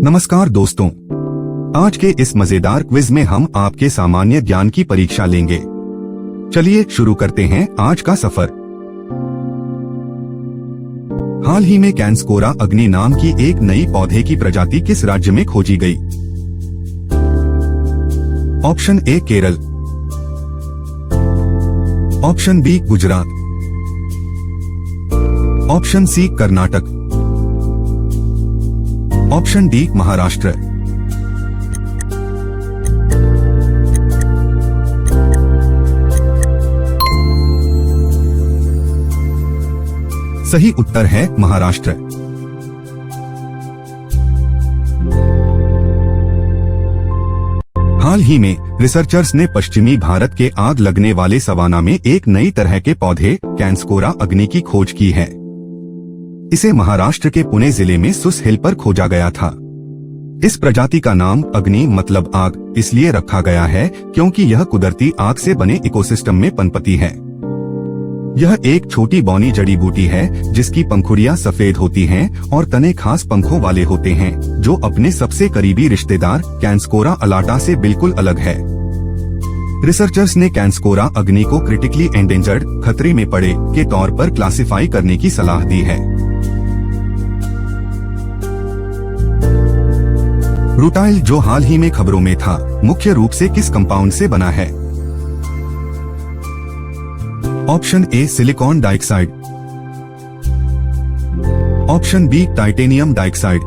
नमस्कार दोस्तों, आज के इस मजेदार क्विज में हम आपके सामान्य ज्ञान की परीक्षा लेंगे। चलिए शुरू करते हैं आज का सफर। हाल ही में कैंस्कोरा अग्नि नाम की एक नई पौधे की प्रजाति किस राज्य में खोजी गई? Option A Kerala, option B Gujarat, option C Karnataka, option D Maharashtra. सही उत्तर है महाराष्ट्र। हाल ही में रिसर्चर्स ने पश्चिमी भारत के आग लगने वाले सवाना में एक नई तरह के पौधे कैंस्कोरा अग्नि की खोज की है। इसे महाराष्ट्र के पुणे जिले में सुस हिल पर खोजा गया था। इस प्रजाति का नाम अग्नि मतलब आग इसलिए रखा गया है क्योंकि यह कुदरती आग से बने इकोसिस्टम में पनपती है। यह एक छोटी बौनी जड़ी बूटी है जिसकी पंखुड़ियां सफेद होती हैं और तने खास पंखों वाले होते हैं, जो अपने सबसे करीबी रिश्तेदार कैंस्कोरा अलाटा से बिल्कुल अलग है। रिसर्चर्स ने कैंस्कोरा अग्नि को क्रिटिकली एंडेंजर्ड खतरे में पड़े के तौर पर क्लासिफाई करने की सलाह दी है। रूटाइल जो हाल ही में खबरों में था, मुख्य रूप से किस कंपाउंड से बना है? Option A silicon dioxide, option B titanium dioxide,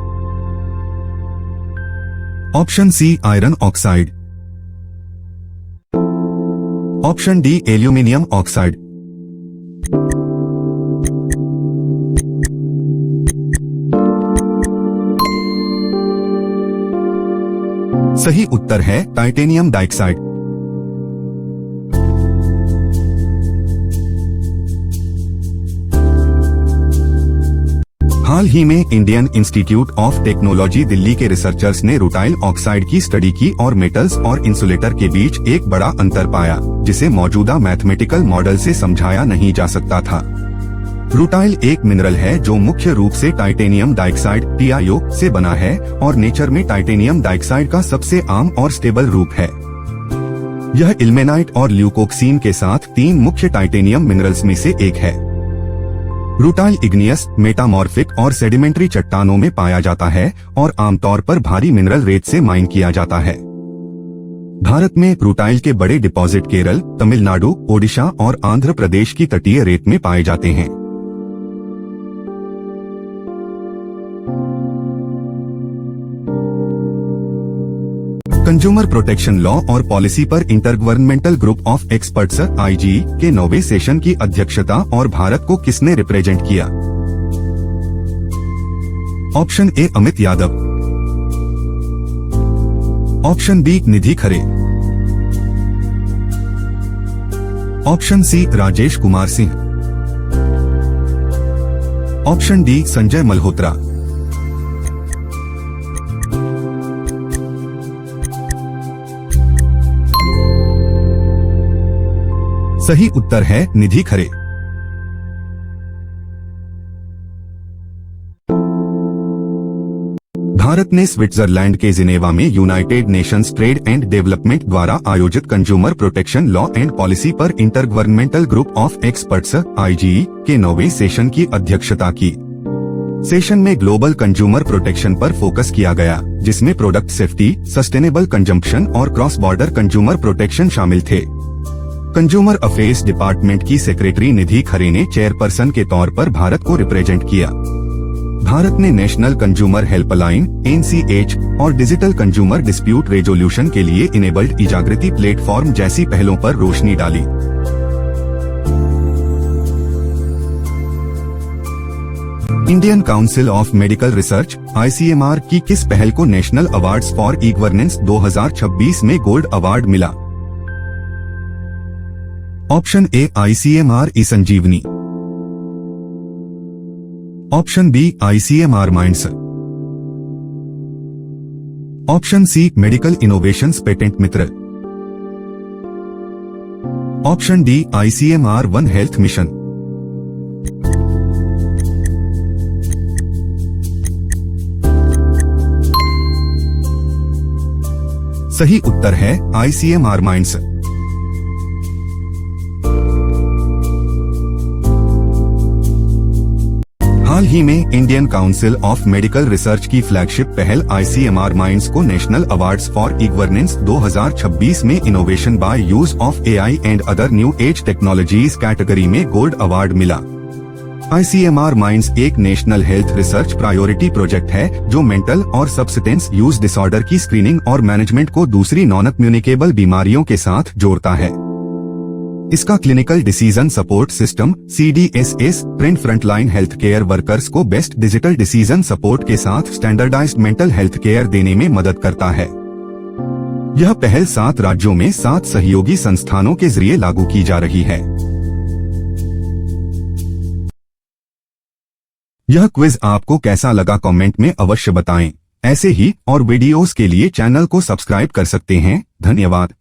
option C iron oxide, option D aluminium oxide. सही उत्तर है टाइटेनियम डाइऑक्साइड। हाल ही में Indian Institute of Technology Delhi के रिसर्चर्स ने रूटाइल ऑक्साइड की स्टडी की और मेटल्स और इंसुलेटर के बीच एक बड़ा अंतर पाया, जिसे मौजूदा मैथमेटिकल मॉडल से समझाया नहीं जा सकता था। रूटाइल एक मिनरल है जो मुख्य रूप से टाइटेनियम डाइऑक्साइड TiO से बना है और नेचर में टाइटेनियम डाइऑक्साइड का सबसे आम और स्टेबल रूप है। यह इल्मेनाइट और ल्यूकोक्सीन के साथ 3 मुख्य टाइटेनियम मिनरल्स में से एक है। रूटाइल इग्नियस, मेटामॉर्फिक और सेडिमेंट्री चट्टानों में पाया जाता है और आमतौर पर भारी मिनरल रेत से माइन किया जाता है। भारत में रूटाइल के बड़े डिपॉजिट केरल, तमिलनाडु, ओडिशा और आंध्र प्रदेश की तटीय रेत में पाए जाते हैं। कंज्यूमर प्रोटेक्शन लॉ और पॉलिसी पर intergovernmental group of experts IGE के 9वें सेशन की अध्यक्षता और भारत को किसने रिप्रेजेंट किया? Option A Amit Yadav, option B Nidhi Khare, option C Rajesh Kumar Singh, option D Sanjay Malhotra. सही उत्तर है निधि खरे। भारत ने स्विट्जरलैंड के जिनेवा में united nations trade and development द्वारा आयोजित consumer protection law and policy पर intergovernmental group of experts IGE के 9वें सेशन की अध्यक्षता की। सेशन में ग्लोबल कंज्यूमर प्रोटेक्शन पर फोकस किया गया, जिसमें प्रोडक्ट सेफ्टी, सस्टेनेबल कंजम्पशन और क्रॉस बॉर्डर कंज्यूमर प्रोटेक्शन शामिल थे। कंज्यूमर अफेयर्स डिपार्टमेंट की सेक्रेटरी निधि खरे ने चेयरपर्सन के तौर पर भारत को रिप्रेजेंट किया। भारत ने नेशनल कंज्यूमर हेल्पलाइन NCH और डिजिटल कंज्यूमर डिस्प्यूट रेजोल्यूशन के लिए इनेबल्ड ई-जागृति प्लेटफॉर्म जैसी पहलों पर रोशनी डाली। Indian council of medical research ICMR की किस पहल को नेशनल अवार्ड्स फॉर ई-गवर्नेंस 2026 में गोल्ड अवार्ड मिला? ऑप्शन ए ICMR ई-संजीवनी, option B ICMR MINDS, option C medical innovations patent Mitra, option D ICMR one health mission. सही उत्तर है ICMR माइंड्स। हाल ही में Indian council of medical research की फ्लैगशिप पहल ICMR माइंड्स को नेशनल अवार्ड्स फॉर ई-गवर्नेंस 2026 में innovation by use of AI and other new age technologies category में गोल्ड अवार्ड मिला। ICMR माइंड्स एक national health research priority project है जो mental और सब्सटेंस यूज डिसऑर्डर की स्क्रीनिंग और मैनेजमेंट को दूसरी नॉन कम्युनिकेबल बीमारियों के साथ जोड़ता है। इसका clinical decision support system CDSS print frontline health care workers को बेस्ट डिजिटल डिसीजन सपोर्ट के साथ स्टैंडर्डाइज्ड मेंटल हेल्थ केयर देने में मदद करता है। यह पहल 7 राज्यों में 7 सहयोगी संस्थानों के जरिए लागू की जा रही है। यह क्विज आपको कैसा लगा कमेंट में अवश्य बताएं। ऐसे ही और वीडियोस के लिए चैनल को सब्सक्राइब कर सकते हैं। धन्यवाद।